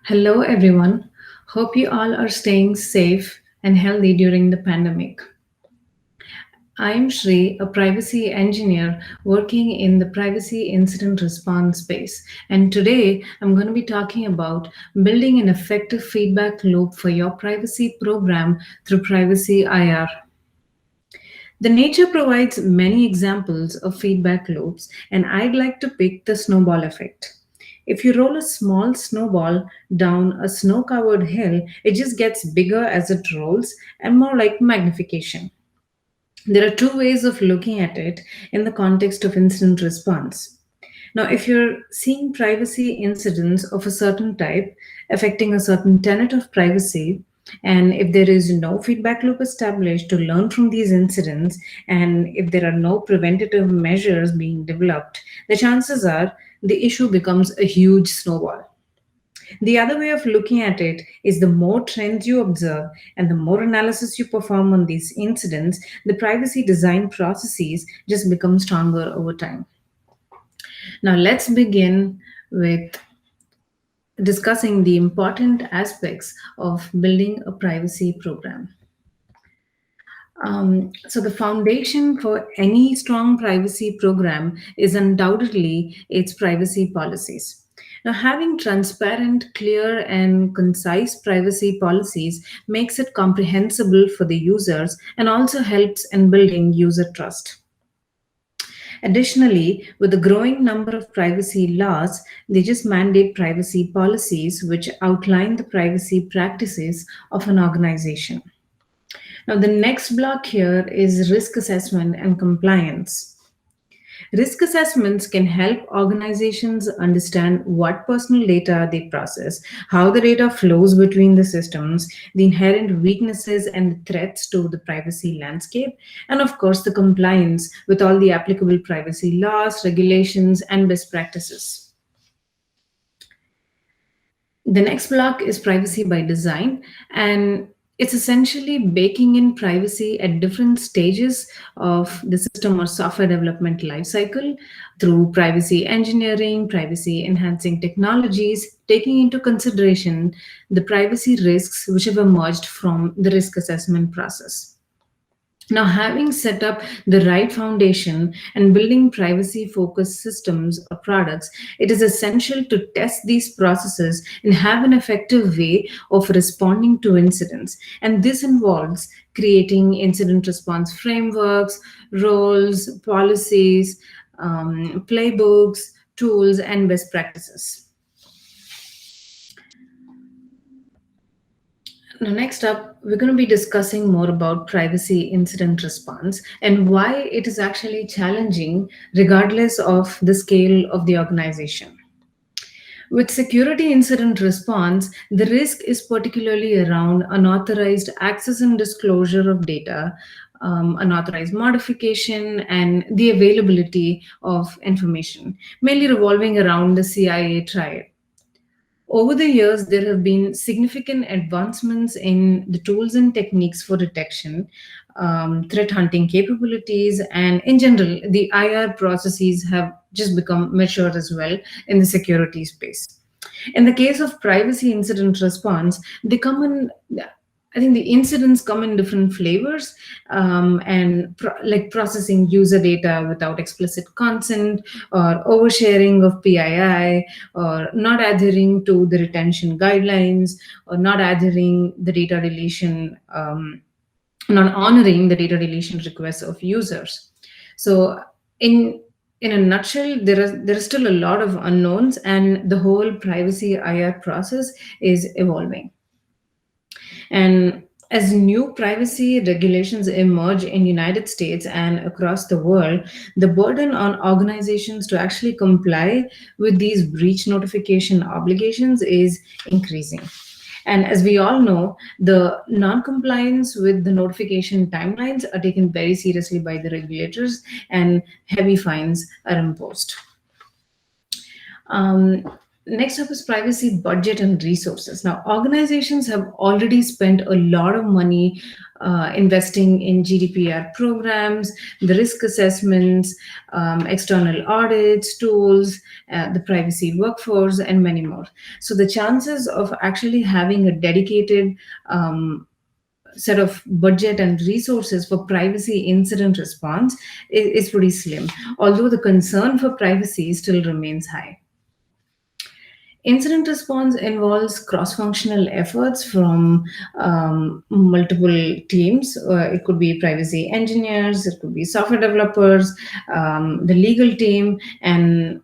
Hello, everyone. Hope you all are staying safe and healthy during the pandemic. I'm Shri, a privacy engineer working in the privacy incident response space. And today I'm going to be talking about building an effective feedback loop for your privacy program through Privacy IR. The nature provides many examples of feedback loops, and I'd like to pick the snowball effect. If you roll a small snowball down a snow covered hill, it just gets bigger as it rolls and more like magnification. There are two ways of looking at it in the context of incident response. Now, if you're seeing privacy incidents of a certain type affecting a certain tenet of privacy, and if there is no feedback loop established to learn from these incidents, and if there are no preventative measures being developed, the chances are the issue becomes a huge snowball. The other way of looking at it is the more trends you observe and the more analysis you perform on these incidents, the privacy design processes just become stronger over time. Now, let's begin with discussing the important aspects of building a privacy program. So, the foundation for any strong privacy program is undoubtedly its privacy policies. Now, having transparent, clear, and concise privacy policies makes it comprehensible for the users and also helps in building user trust. Additionally, with the growing number of privacy laws, they just mandate privacy policies which outline the privacy practices of an organization. Now, the next block here is risk assessment and compliance. Risk assessments can help organizations understand what personal data they process, how the data flows between the systems, the inherent weaknesses and threats to the privacy landscape, and of course, the compliance with all the applicable privacy laws, regulations, and best practices. The next block is privacy by design, and it's essentially baking in privacy at different stages of the system or software development lifecycle through privacy engineering, privacy enhancing technologies, taking into consideration the privacy risks which have emerged from the risk assessment process. Now, having set up the right foundation and building privacy focused systems or products, it is essential to test these processes and have an effective way of responding to incidents. And this involves creating incident response frameworks, roles, policies, playbooks, tools, and best practices. Now, next up, we're going to be discussing more about privacy incident response and why it is actually challenging regardless of the scale of the organization. With security incident response, the risk is particularly around unauthorized access and disclosure of data, unauthorized modification, and the availability of information, mainly revolving around the CIA triad. Over the years, there have been significant advancements in the tools and techniques for detection, threat hunting capabilities, and in general, the IR processes have just become mature as well in the security space. In the case of privacy incident response, they come in. I think the incidents come in different flavors, and like processing user data without explicit consent, or oversharing of PII, or not adhering to the retention guidelines, or not adhering the data deletion, not honoring the data deletion requests of users. So, in a nutshell, there is still a lot of unknowns, and the whole privacy IR process is evolving. And as new privacy regulations emerge in United States and across the world, the burden on organizations to actually comply with these breach notification obligations is increasing. And as we all know, the non-compliance with the notification timelines are taken very seriously by the regulators, and heavy fines are imposed. Um, Next up is privacy budget and resources. Now, organizations have already spent a lot of money investing in GDPR programs, the risk assessments, external audits, tools, the privacy workforce, and many more. So, the chances of actually having a dedicated set of budget and resources for privacy incident response is pretty slim, although the concern for privacy still remains high. Incident response involves cross functional efforts from multiple teams. It could be privacy engineers, it could be software developers, the legal team, and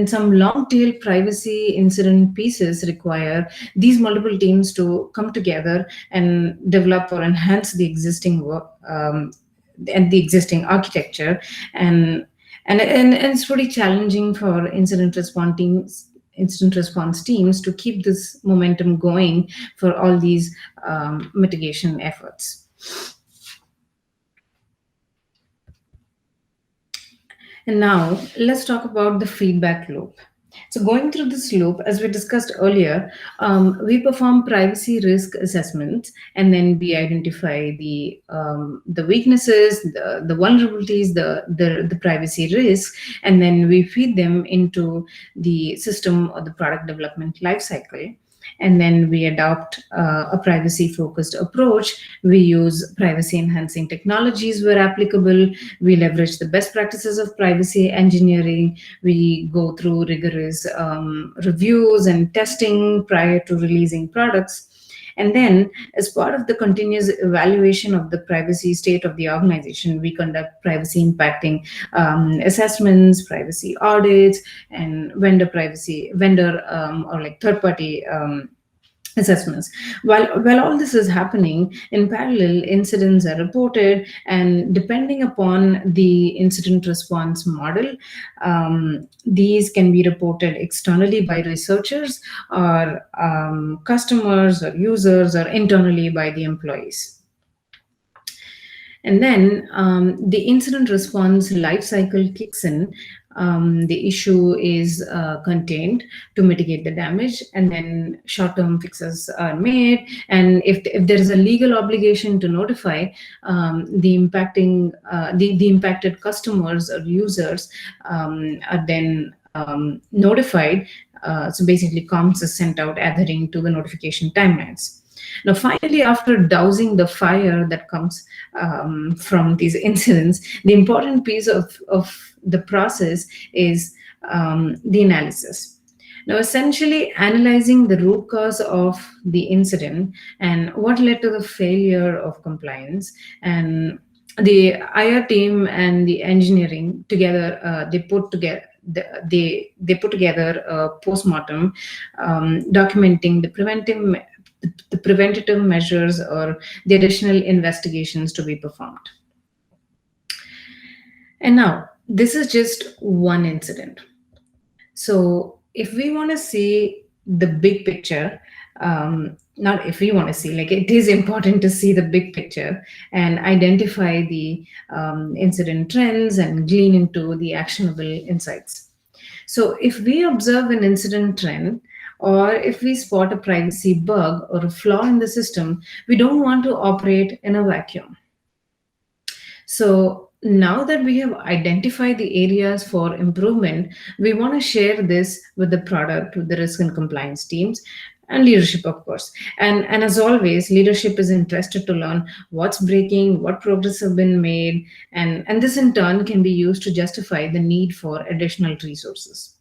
some long tail privacy incident pieces require these multiple teams to come together and develop or enhance the existing work and the existing architecture. And it's pretty challenging for incident response teams to keep this momentum going for all these mitigation efforts. And now let's talk about the feedback loop. So, going through this loop, as we discussed earlier, we perform privacy risk assessments, and then we identify the weaknesses, the vulnerabilities, the privacy risks, and then we feed them into the system or the product development lifecycle. And then we adopt a privacy focused approach. We use privacy enhancing technologies where applicable. We leverage the best practices of privacy engineering. We go through rigorous reviews and testing prior to releasing products. And then, as part of the continuous evaluation of the privacy state of the organization, we conduct privacy impacting assessments, privacy audits, and vendor or like third party assessments. While all this is happening, in parallel, incidents are reported, and depending upon the incident response model, these can be reported externally by researchers or customers or users or internally by the employees. And then the incident response lifecycle kicks in. The issue is contained to mitigate the damage, and then short-term fixes are made. And if there is a legal obligation to notify the impacted customers or users, are then notified. So basically, comms is sent out adhering to the notification timelines. Now, finally, after dousing the fire that comes from these incidents, the important piece of the process is the analysis. Now, essentially analyzing the root cause of the incident and what led to the failure of compliance. And the IR team and the engineering together, they put together a postmortem documenting the preventative measures or the additional investigations to be performed. And now, this is just one incident. So, if we want to see the big picture, not if we want to see, like it is important to see the big picture and identify the incident trends and glean into the actionable insights. So, if we observe an incident trend, or if we spot a privacy bug or a flaw in the system, we don't want to operate in a vacuum. So now that we have identified the areas for improvement, we want to share this with the product, with the risk and compliance teams, and leadership, of course. And as always, leadership is interested to learn what's breaking, what progress have been made, and this in turn can be used to justify the need for additional resources.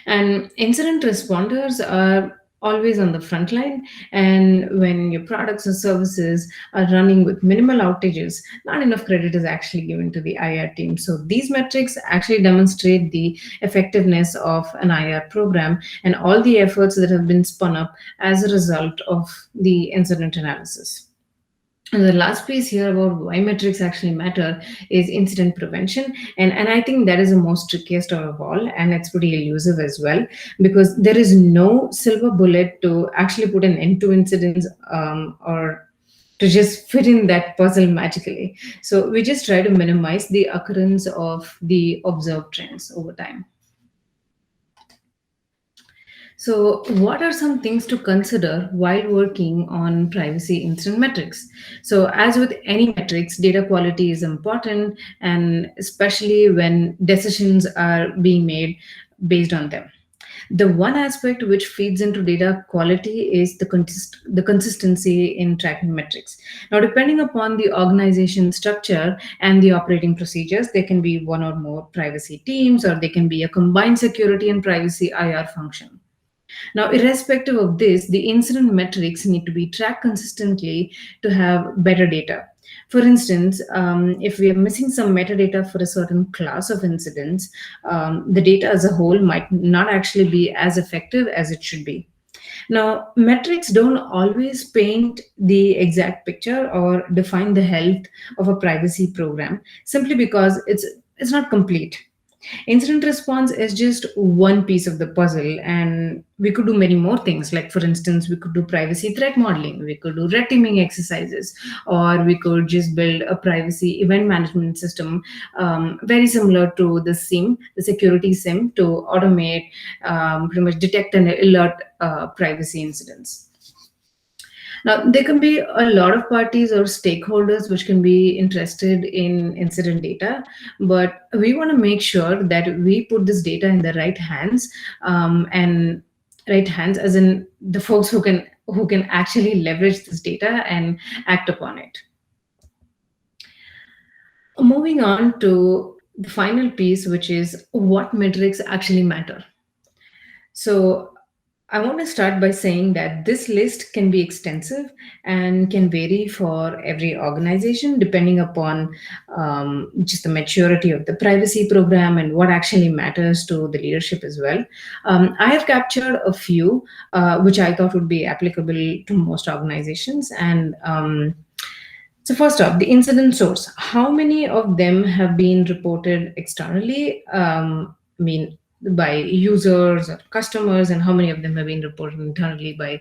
And incident responders are always on the front line. And when your products or services are running with minimal outages, not enough credit is actually given to the IR team. So these metrics actually demonstrate the effectiveness of an IR program and all the efforts that have been spun up as a result of the incident analysis. And the last piece here about why metrics actually matter is incident prevention. And I think that is the most trickiest of all, and it's pretty elusive as well, because there is no silver bullet to actually put an end to incidents or to just fit in that puzzle magically. So we just try to minimize the occurrence of the observed trends over time. So, what are some things to consider while working on privacy incident metrics? So, as with any metrics, data quality is important, and especially when decisions are being made based on them. The one aspect which feeds into data quality is the consistency in tracking metrics. Now, depending upon the organization structure and the operating procedures, there can be one or more privacy teams, or there can be a combined security and privacy IR function. Now, irrespective of this, the incident metrics need to be tracked consistently to have better data. For instance, if we are missing some metadata for a certain class of incidents, the data as a whole might not actually be as effective as it should be. Now, metrics don't always paint the exact picture or define the health of a privacy program simply because it's not complete. Incident response is just one piece of the puzzle, and we could do many more things. Like, for instance, we could do privacy threat modeling, we could do red teaming exercises, or we could just build a privacy event management system, very similar to the SIM, the security SIM, to automate, pretty much detect and alert privacy incidents. Now, there can be a lot of parties or stakeholders which can be interested in incident data, but we want to make sure that we put this data in the right hands, and right hands, as in the folks who can actually leverage this data and act upon it. Moving on to the final piece, which is what metrics actually matter. So, I want to start by saying that this list can be extensive and can vary for every organization depending upon just the maturity of the privacy program and what actually matters to the leadership as well. I have captured a few which I thought would be applicable to most organizations. And so, first off, the incident source. How many of them have been reported externally? I mean, by users or customers, and how many of them have been reported internally by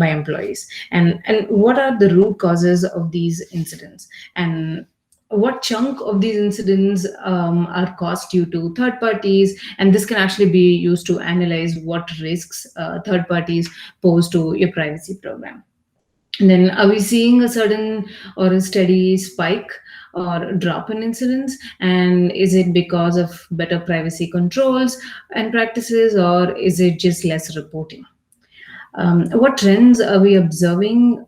employees? And what are the root causes of these incidents? And what chunk of these incidents are caused due to third parties? And this can actually be used to analyze what risks third parties pose to your privacy program. And then, are we seeing a sudden or a steady spike or drop in incidents? And is it because of better privacy controls and practices, or is it just less reporting? What trends are we observing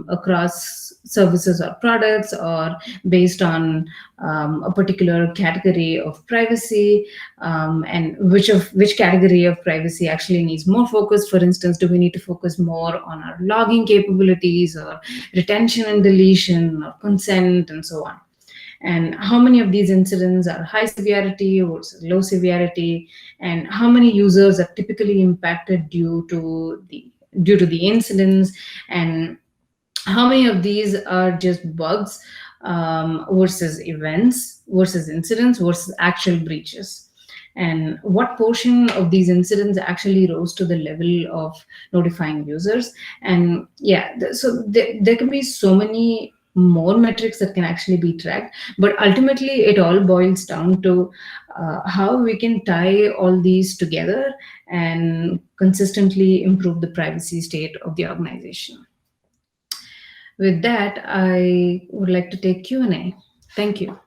across services or products, or based on a particular category of privacy, and which category of privacy actually needs more focus? For instance, do we need to focus more on our logging capabilities, or retention and deletion, or consent, and so on? And how many of these incidents are high severity versus low severity, and how many users are typically impacted due to the incidents, and how many of these are just bugs, versus events versus incidents versus actual breaches, and what portion of these incidents actually rose to the level of notifying users. And yeah, so there can be so many more metrics that can actually be tracked, but ultimately it all boils down to how we can tie all these together and consistently improve the privacy state of the organization. With that, I would like to take Q&A. Thank you.